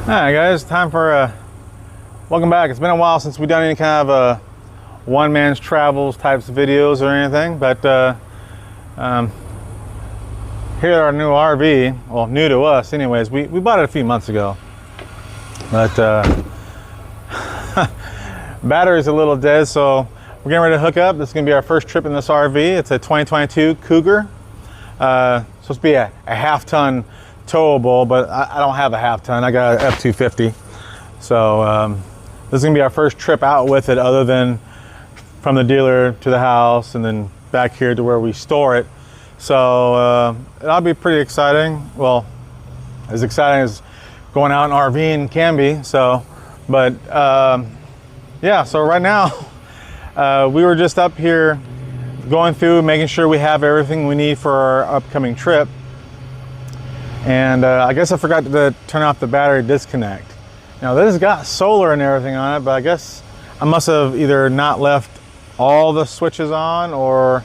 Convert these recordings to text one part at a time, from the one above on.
Alright guys, time for welcome back. It's been a while since we've done any kind of one man's travels types of videos or anything, but here at our new RV, well, new to us anyways, we bought it a few months ago, but battery's a little dead, so we're getting ready to hook up. This is going to be our first trip in this RV. It's a 2022 Cougar. Supposed to be a half-ton towable, but I don't have a half-ton. I got an F250. So this is going to be our first trip out with it, other than from the dealer to the house and then back here to where we store it. So it'll be pretty exciting. Well, as exciting as going out in RVing can be. So, but yeah, so right now we were just up here going through, making sure we have everything we need for our upcoming trip. And I guess I forgot to turn off the battery disconnect. Now this has got solar and everything on it, but I guess I must have either not left all the switches on or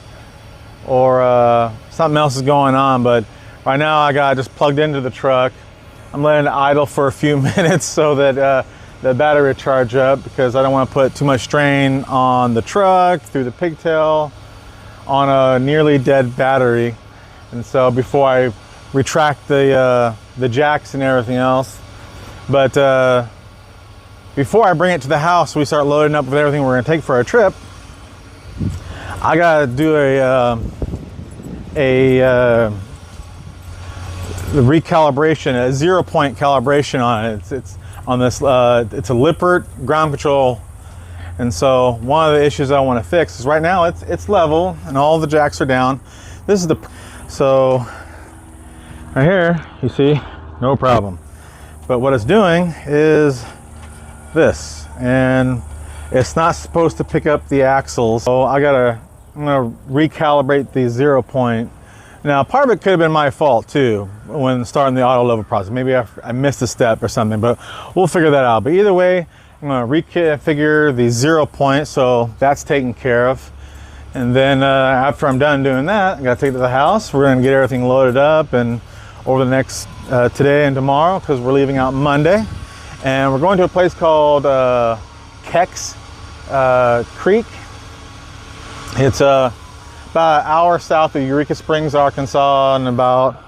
something else is going on. But right now I got it just plugged into the truck. I'm letting it idle for a few minutes so that the battery will charge up, because I don't want to put too much strain on the truck through the pigtail on a nearly dead battery. And so before I retract the jacks and everything else. But before I bring it to the house, we start loading up with everything we're going to take for our trip. I gotta do the recalibration, a 0-point calibration on it. It's on this. It's a Lippert ground control, and so one of the issues I want to fix is right now it's level and all the jacks are down. This is so. Right here, you see, no problem. But what it's doing is this, and it's not supposed to pick up the axles. So I'm gonna recalibrate the 0-point. Now, part of it could have been my fault too when starting the auto level process. Maybe I missed a step or something, but we'll figure that out. But either way, I'm gonna reconfigure the 0-point, so that's taken care of. And then after I'm done doing that, I gotta take it to the house. We're gonna get everything loaded up and over the next today and tomorrow, because we're leaving out Monday, and we're going to a place called Kex Creek. It's about an hour south of Eureka Springs, Arkansas, and about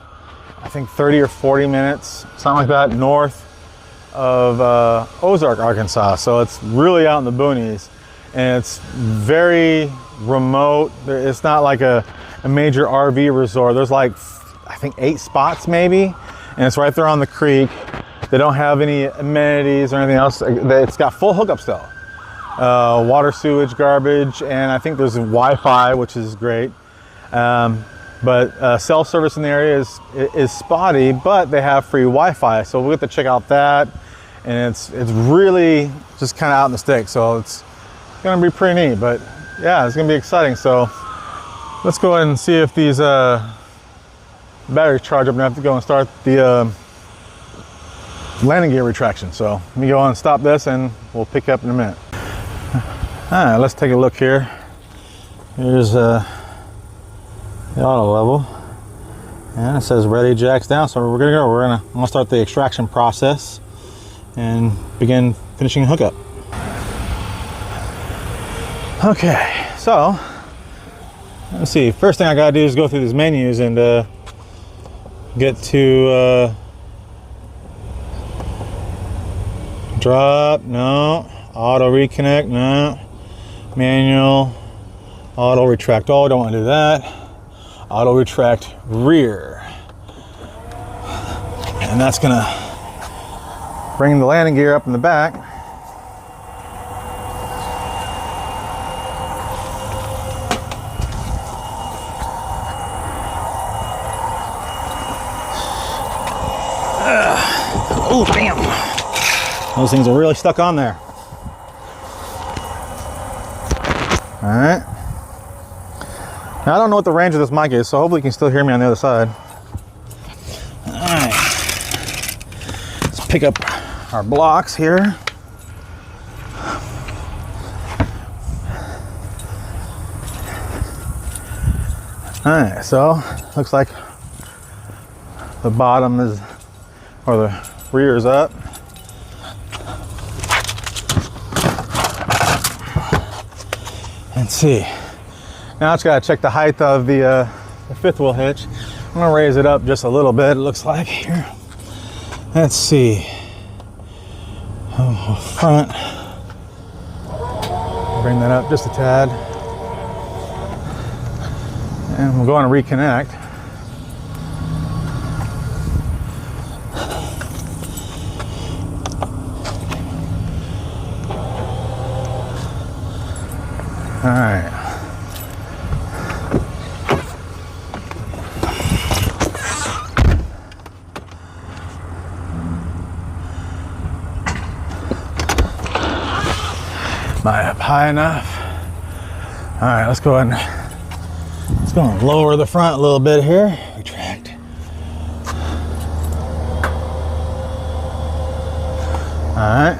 I think 30 or 40 minutes, something like that, north of Ozark, Arkansas. So it's really out in the boonies, and it's very remote. It's not like a major RV resort. There's like I think 8 spots maybe, and it's right there on the creek. They don't have any amenities or anything else. It's got full hookup still, water, sewage, garbage, and I think there's Wi-Fi, which is great. But cell service in the area is spotty, but they have free Wi-Fi, so we'll get to check out that. And it's really just kind of out in the sticks, so it's gonna be pretty neat. But yeah, it's gonna be exciting. So let's go ahead and see if these batteries charge up enough to go and start the landing gear retraction. So let me go on and stop this, and we'll pick up in a minute. All right, let's take a look here. Here's the auto level, and it says ready, jacks down. So we're gonna go. I'm gonna start the extraction process and begin finishing hookup. Okay, so let's see. First thing I gotta do is go through these menus and get to drop, no. Auto reconnect, no. Manual, auto retract. Oh, I don't want to do that. Auto retract rear. And that's gonna bring the landing gear up in the back. Oh, damn. Those things are really stuck on there. All right. Now, I don't know what the range of this mic is, so hopefully you can still hear me on the other side. All right. Let's pick up our blocks here. All right, so looks like the bottom is, or the rear is up. Let's see. Now I just gotta check the height of the fifth wheel hitch. I'm gonna raise it up just a little bit, it looks like here. Let's see. Oh, front. Bring that up just a tad. And we're going to reconnect. All right. Am I up high enough? All right, let's go ahead and lower the front a little bit here. Retract. All right.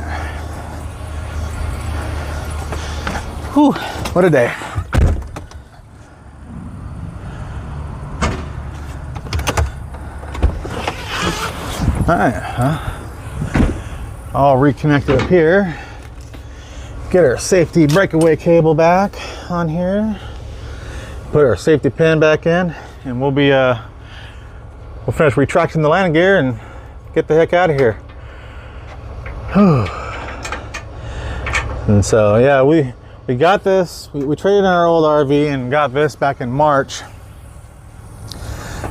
Whew, what a day. All right, all reconnected up here. Get our safety breakaway cable back on here. Put our safety pin back in, and we'll finish retracting the landing gear and get the heck out of here. And so yeah, we got this. We traded in our old RV and got this back in March.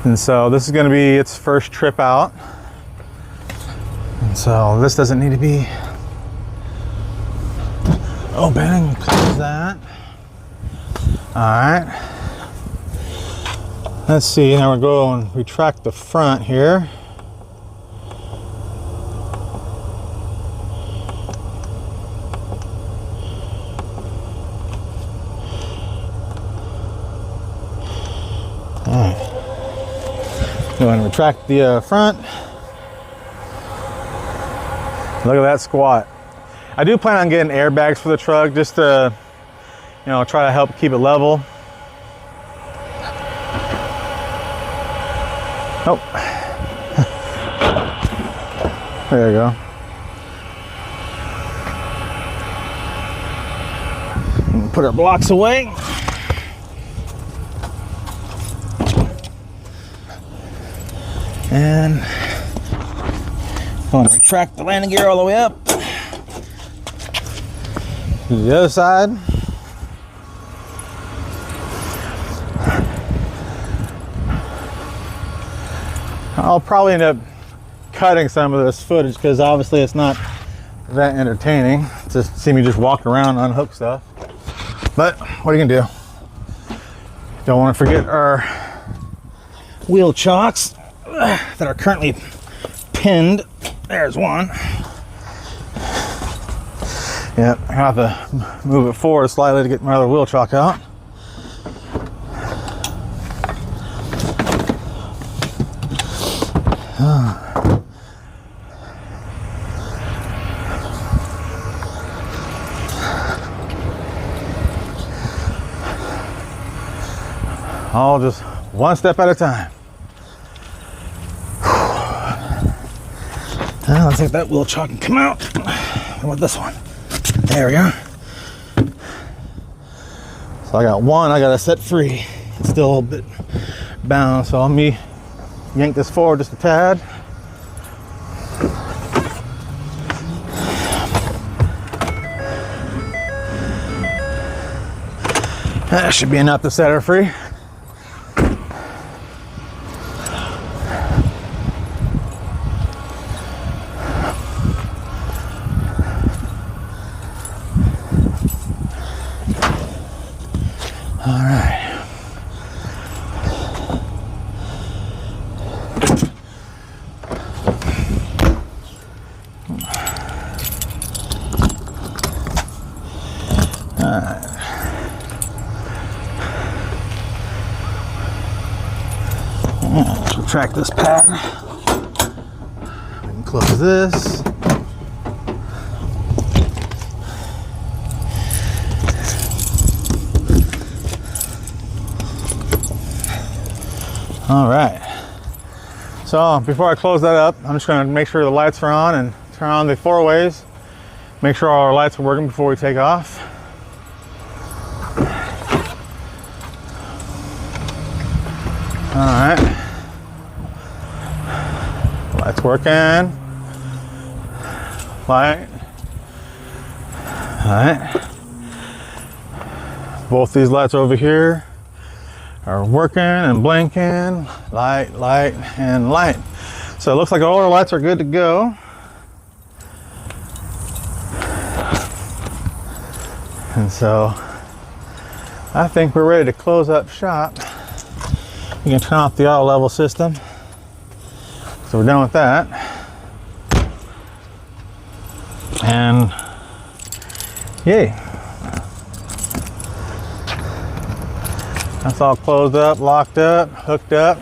And so this is going to be its first trip out. And so this doesn't need to be open. Close that. All right. Let's see. Now we're going to retract the front here. All right. Go ahead and retract the front. Look at that squat. I do plan on getting airbags for the truck just to, try to help keep it level. Oh. There you go. Put our blocks away. And I'm going to retract the landing gear all the way up. To the other side. I'll probably end up cutting some of this footage because obviously it's not that entertaining to see me just walk around and unhook stuff. But what are you gonna do? Don't want to forget our wheel chocks that are currently pinned. There's one. Yep, I have to move it forward slightly to get my other wheel chock out. All just one step at a time. Now let's see if that wheel chock can come out. How about this one? There we go. So I got one, I got to set free. It's still a bit bound, so let me yank this forward just a tad. That should be enough to set her free. All right. Let's retract this pad. We can close this. All right. So before I close that up, I'm just going to make sure the lights are on and turn on the four ways. Make sure all our lights are working before we take off. All right. Lights working. Light. All right. Both these lights over here are working and blinking. Light, light, and light. So it looks like all our lights are good to go. And so I think we're ready to close up shop. You can turn off the auto level system. So we're done with that. And yay. That's all closed up, locked up, hooked up.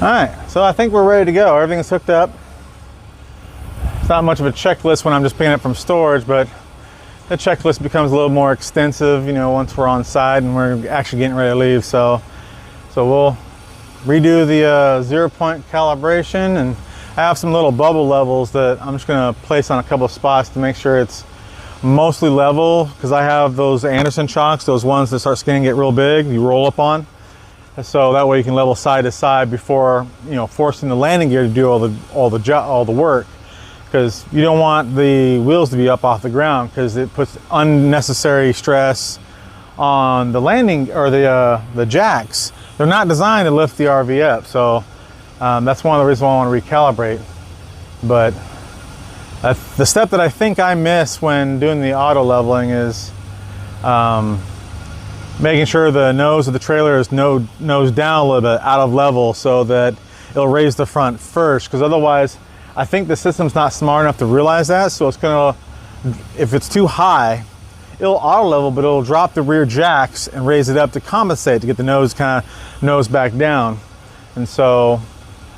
All right, so I think we're ready to go. Everything's hooked up. It's not much of a checklist when I'm just picking it from storage, but the checklist becomes a little more extensive, you know, once we're on site and we're actually getting ready to leave. So we'll redo the 0-point calibration, and I have some little bubble levels that I'm just gonna place on a couple of spots to make sure it's mostly level, because I have those Anderson chocks, those ones that start skinning, get real big, you roll up on. So that way you can level side to side before, you know, forcing the landing gear to do all the work. Because you don't want the wheels to be up off the ground, because it puts unnecessary stress on the landing or the jacks. They're not designed to lift the RV up, so that's one of the reasons why I want to recalibrate. But the step that I think I miss when doing the auto leveling is making sure the nose of the trailer is nose down a little bit, out of level, so that it'll raise the front first. Because otherwise, I think the system's not smart enough to realize that, so it's gonna, if it's too high, it'll auto level, but it'll drop the rear jacks and raise it up to compensate, to get the nose back down. And so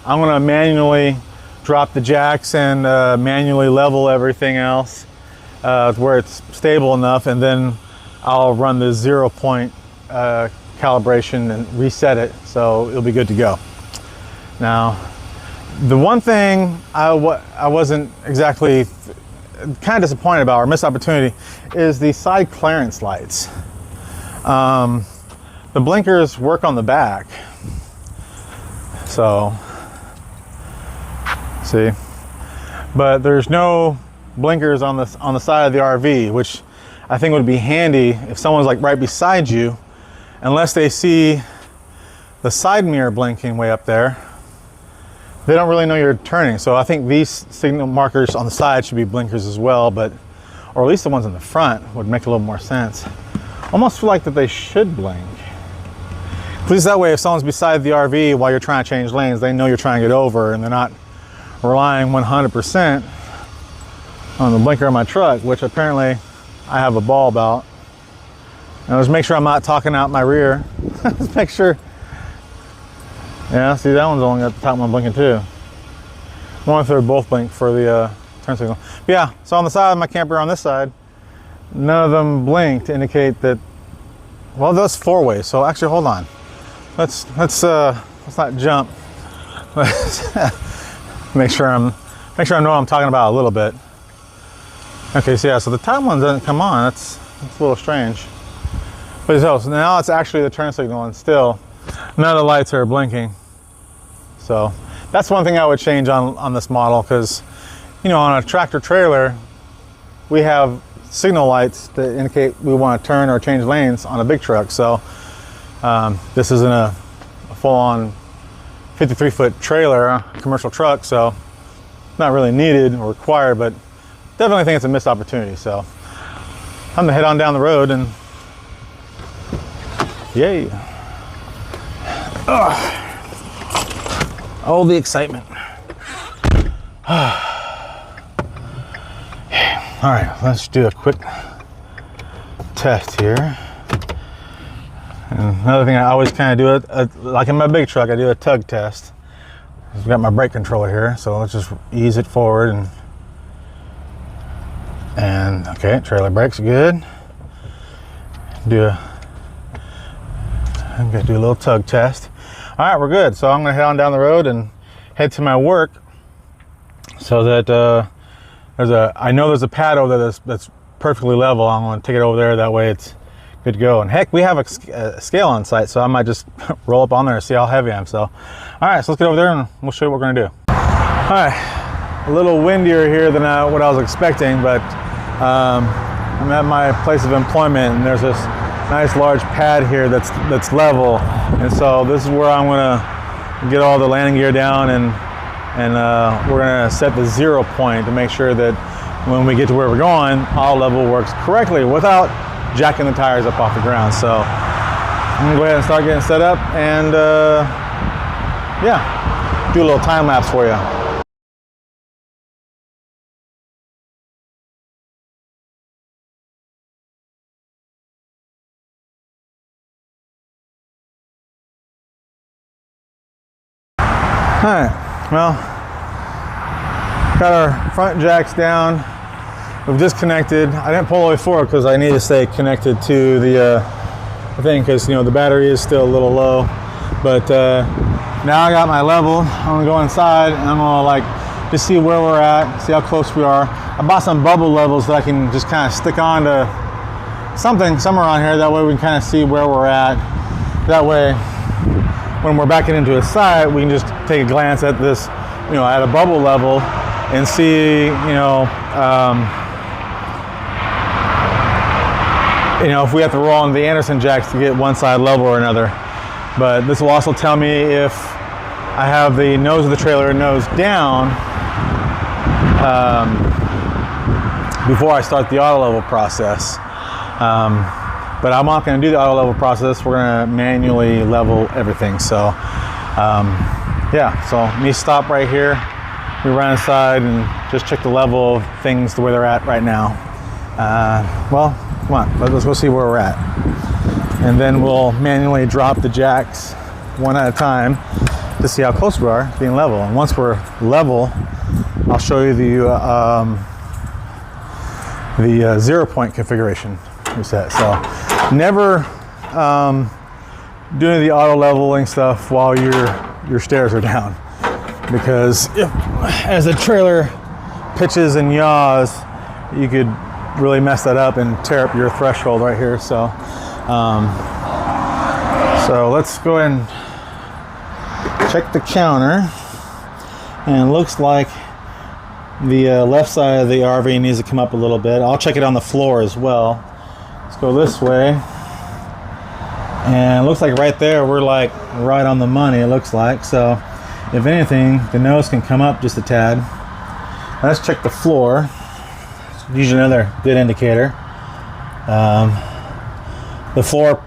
I'm gonna manually drop the jacks and manually level everything else where it's stable enough, and then I'll run the 0-point calibration and reset it, so it'll be good to go. Now, the one thing I wasn't exactly kind of disappointed about, or missed opportunity, is the side clearance lights. The blinkers work on the back, so see, but there's no blinkers on the side of the RV, which I think would be handy if someone's like right beside you, unless they see the side mirror blinking way up there. They don't really know you're turning. So I think these signal markers on the side should be blinkers as well, but, or at least the ones in the front would make a little more sense. Almost feel like that they should blink. At least that way, if someone's beside the RV while you're trying to change lanes, they know you're trying to get over, and they're not relying 100% on the blinker on my truck, which apparently I have a ball about. Now just make sure I'm not talking out my rear. Just make sure. Yeah, see, that one's only got the top one blinking too. I wonder if they would both blink for the turn signal. But yeah, so on the side of my camper on this side, none of them blink to indicate that, well, that's four-way. So actually, hold on. Let's not jump. make sure I know what I'm talking about a little bit. Okay, so yeah, so the top one doesn't come on. That's a little strange. But so now it's actually the turn signal, and still none of the lights are blinking. So that's one thing I would change on this model, because, you know, on a tractor trailer, we have signal lights that indicate we want to turn or change lanes on a big truck. So this isn't a full-on 53-foot trailer, commercial truck, so not really needed or required, but definitely think it's a missed opportunity. So I'm gonna head on down the road, and yay. Oh, the excitement. All right, let's do a quick test here. And another thing I always kind of do, like in my big truck, I do a tug test. I've got my brake controller here, so let's just ease it forward, and okay, trailer brakes good. I'm gonna do a little tug test. All right, we're good. So I'm gonna head on down the road and head to my work, so that I know there's a pad over there that's perfectly level, I'm going to take it over there. That way it's good to go. And heck, we have a scale on site, so I might just roll up on there and see how heavy I am. So, all right, so let's get over there and we'll show you what we're going to do. All right, a little windier here than what I was expecting, but I'm at my place of employment, and there's this nice large pad here that's level, and so this is where I'm going to get all the landing gear down, and we're going to set the 0 point to make sure that when we get to where we're going, auto level works correctly without jacking the tires up off the ground. So I'm gonna go ahead and start getting set up, and yeah, do a little time lapse for you. All right, well, got our front jacks down. We've disconnected. I didn't pull all the way forward because I need to stay connected to the thing, because the battery is still a little low. But now I got my level. I'm gonna go inside and I'm gonna just see where we're at, see how close we are. I bought some bubble levels that I can just kind of stick on to somewhere around here. That way we can kind of see where we're at. That way, when we're backing into a site, we can just take a glance at this, at a bubble level and see, if we have to roll on the Anderson jacks to get one side level or another. But this will also tell me if I have the nose of the trailer nose down before I start the auto level process. But I'm not going to do the auto level process. We're going to manually level everything. So yeah, so let me stop right here. We run inside and just check the level of things the way they're at right now. Well, come on, let's go see where we're at. And then we'll manually drop the jacks one at a time to see how close we are being level. And once we're level, I'll show you the 0 point configuration reset. So never doing the auto leveling stuff while your stairs are down, because as the trailer pitches and yaws, you could really mess that up and tear up your threshold right here. So so let's go ahead and check the counter, and it looks like the left side of the RV needs to come up a little bit. I'll check it on the floor as well. Let's go this way, and it looks like right there we're like right on the money, it looks like. So if anything, the nose can come up just a tad. Let's check the floor. Usually another good indicator. The floor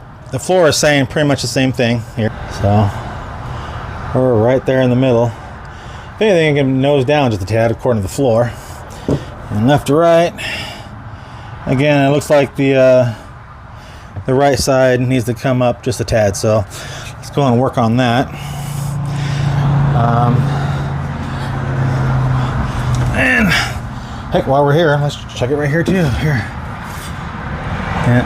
is saying pretty much the same thing here. So we're right there in the middle. If anything, I can nose down just a tad according to the floor. And left to right. Again, it looks like the right side needs to come up just a tad. So let's go and work on that. And heck, while we're here, let's check it right here too. Here. Yeah,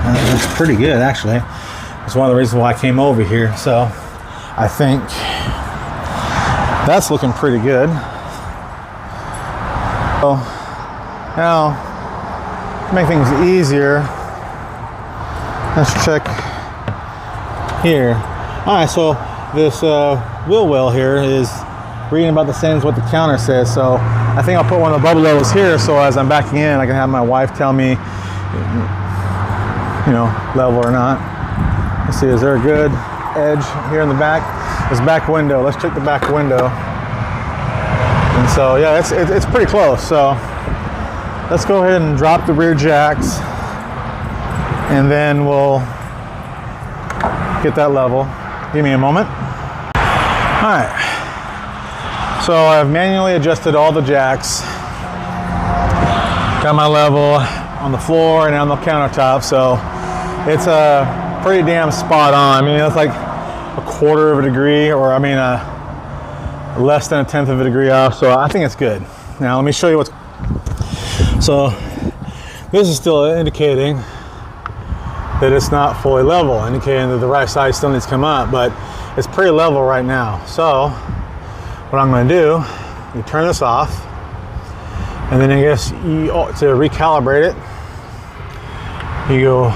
that's pretty good actually. It's one of the reasons why I came over here. So I think that's looking pretty good. So now, to make things easier, let's check here. All right, so this wheel well here is reading about the same as what the counter says. So I think I'll put one of the bubble levels here, so as I'm backing in, I can have my wife tell me, level or not. Let's see, is there a good edge here in the back? This back window, let's check the back window. And so yeah, it's pretty close. So let's go ahead and drop the rear jacks, and then we'll get that level. Give me a moment. All right, so I've manually adjusted all the jacks. Got my level on the floor and on the countertop, so it's pretty damn spot on. I mean, it's like a quarter of a degree, or I mean less than a tenth of a degree off, so I think it's good. Now let me show you what's... So this is still indicating that it's not fully level, indicating that the right side still needs to come up, but it's pretty level right now. So what I'm going to do, you turn this off, And then I guess you, to recalibrate it, you go,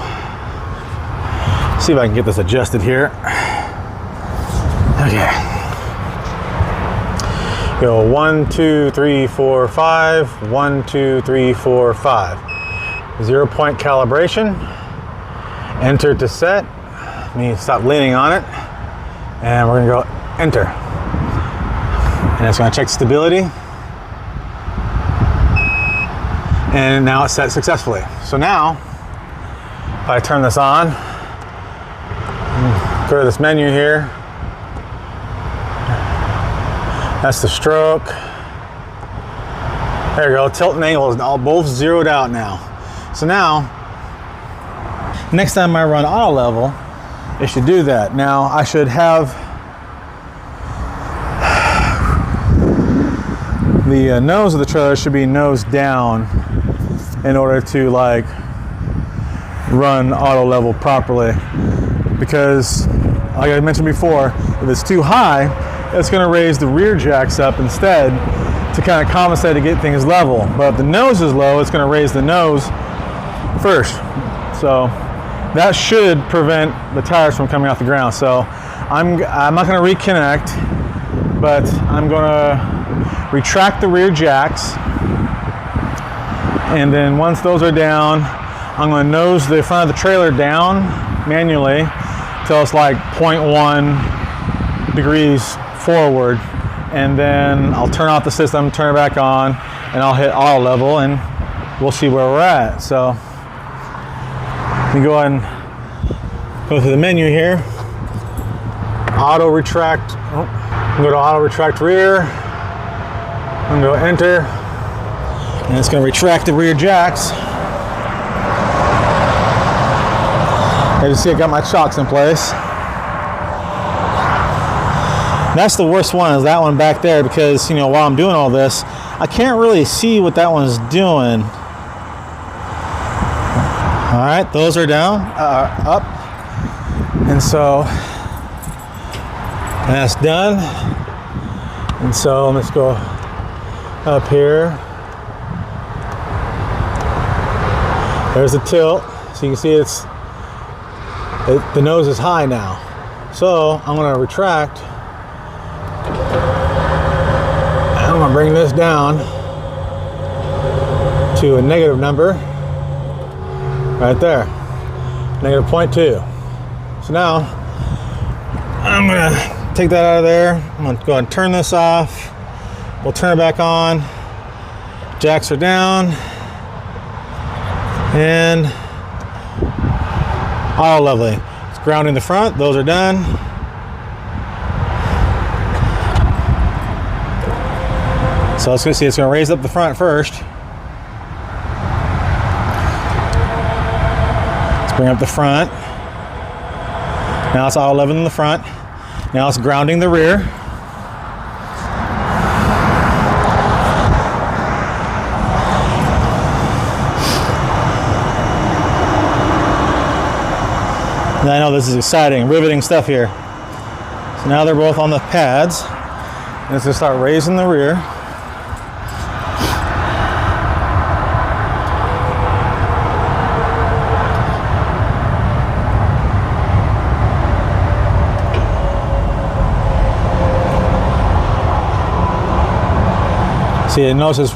see if I can get this adjusted here. Okay. Go 1, 2, 3, 4, 5. 1, 2, 3, 4, 5. 0 point calibration. Enter to set. Me stop leaning on it. And we're gonna go enter. And it's gonna check stability. And now it's set successfully. So now, if I turn this on, go to this menu here. That's the stroke. There you go, tilt and angle is all both zeroed out now. So now, next time I run auto level, it should do that. Now I should have the nose of the trailer should be nose down in order to like run auto level properly, because like I mentioned before, if it's too high, it's going to raise the rear jacks up instead to kind of compensate to get things level. But if the nose is low, it's going to raise the nose first. So that should prevent the tires from coming off the ground. So I'm not going to reconnect, but I'm going to retract the rear jacks. And then once those are down, I'm going to nose the front of the trailer down manually till it's like 0.1 degrees forward. And then I'll turn off the system, turn it back on, and I'll hit auto level, and we'll see where we're at. So you go ahead and go through the menu here. Auto retract. Go to auto retract rear. I'm going to go enter. And it's going to retract the rear jacks. As you see, I got my chocks in place. That's the worst one, is that one back there, because, you know, while I'm doing all this, I can't really see what that one's doing. All right, those are down, up. And so that's done. And so let's go up here. There's the tilt, so you can see the nose is high now. So I'm going to retract. I'm going to bring this down to a negative number right there, negative 0.2. So now I'm going to take that out of there. I'm going to go ahead and turn this off. We'll turn it back on. Jacks are down. And all lovely. It's grounding the front. Those are done. So let's go see. It's going to raise up the front first. Let's bring up the front. Now it's all level in the front. Now it's grounding the rear. I know this is exciting, riveting stuff here. So now they're both on the pads. Let's just start raising the rear. See, notice it's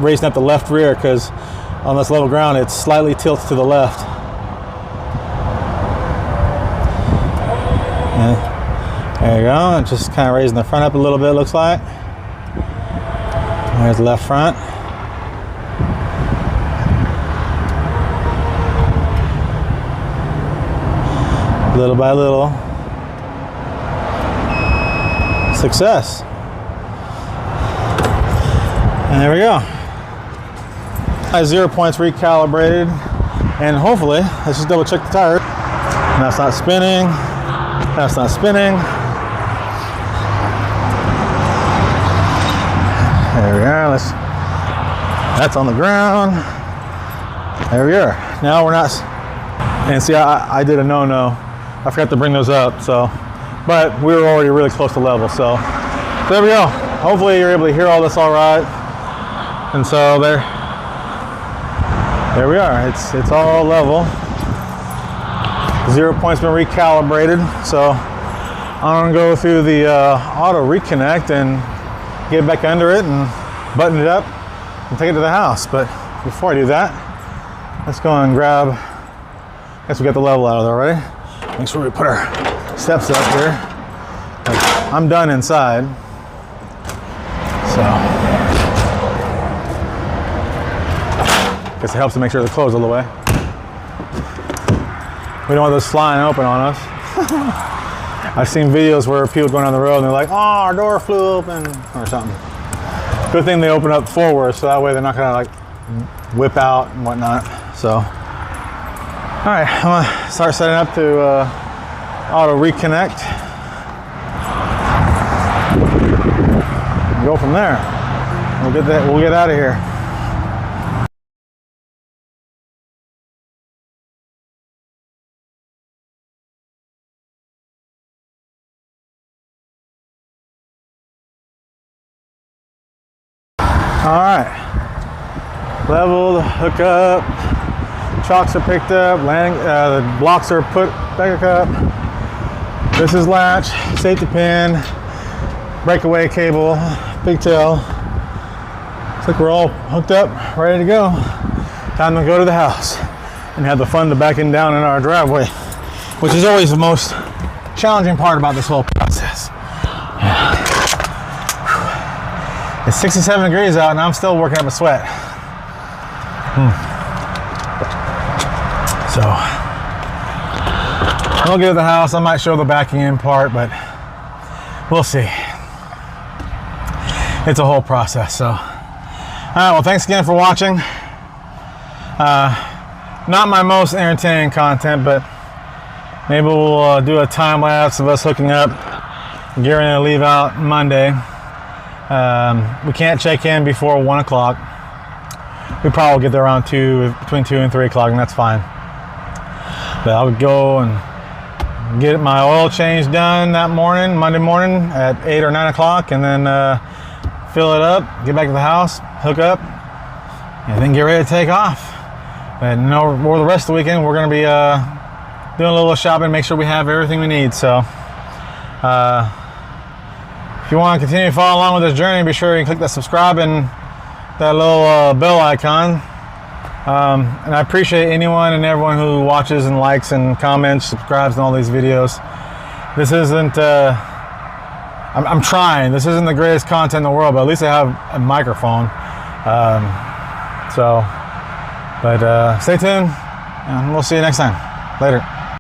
raising up the left rear because on this level ground, it slightly tilts to the left. There you go, just kind of raising the front up a little bit, looks like. There's the left front. Little by little. Success. And there we go. 0 points recalibrated. And hopefully, let's just double check the tire. That's not spinning. That's not spinning. There we are. That's on the ground. There we are. Now we're not. And see, I did a no-no. I forgot to bring those up. So, but we were already really close to level. So there we go. Hopefully you're able to hear all this all right. And so there we are. It's all level. 0 point's been recalibrated. So I'm gonna go through the auto reconnect and get back under it and button it up and take it to the house. But before I do that, let's go and grab, I guess we got the level out of there already. Make sure we put our steps up here. I'm done inside. So, guess it helps to make sure the clothes all the way. We don't want those flying open on us. I've seen videos where people going down the road and they're like, oh, our door flew open or something. Good thing they open up forward so that way they're not gonna like whip out and whatnot. So, all right, I'm gonna start setting up to auto reconnect. Go from there. We'll get out of here. All right, leveled, hook up, chocks are picked up, the blocks are put back up. This is latch, safety pin, breakaway cable, pigtail. Looks like we're all hooked up, ready to go. Time to go to the house and have the fun of backing down in our driveway, which is always the most challenging part about this whole process. Yeah. It's 67 degrees out and I'm still working up a sweat. So, I'll get to the house. I might show the backing in part, but we'll see. It's a whole process, so. All right, well, thanks again for watching. Not my most entertaining content, but maybe we'll do a time lapse of us hooking up, getting ready to leave out Monday. We can't check in before 1 o'clock. We probably will get there around between 2 and 3 o'clock, and that's fine. But I would go and get my oil change done that morning, Monday morning at 8 or 9 o'clock, and then fill it up, get back to the house, hook up, and then get ready to take off. And for the rest of the weekend, we're going to be doing a little shopping, make sure we have everything we need. So, if you want to continue to follow along with this journey, be sure you click that subscribe and that little bell icon. And I appreciate anyone and everyone who watches and likes and comments, subscribes, and all these videos. This isn't, I'm trying. This isn't the greatest content in the world, but at least I have a microphone. Stay tuned, and we'll see you next time. Later.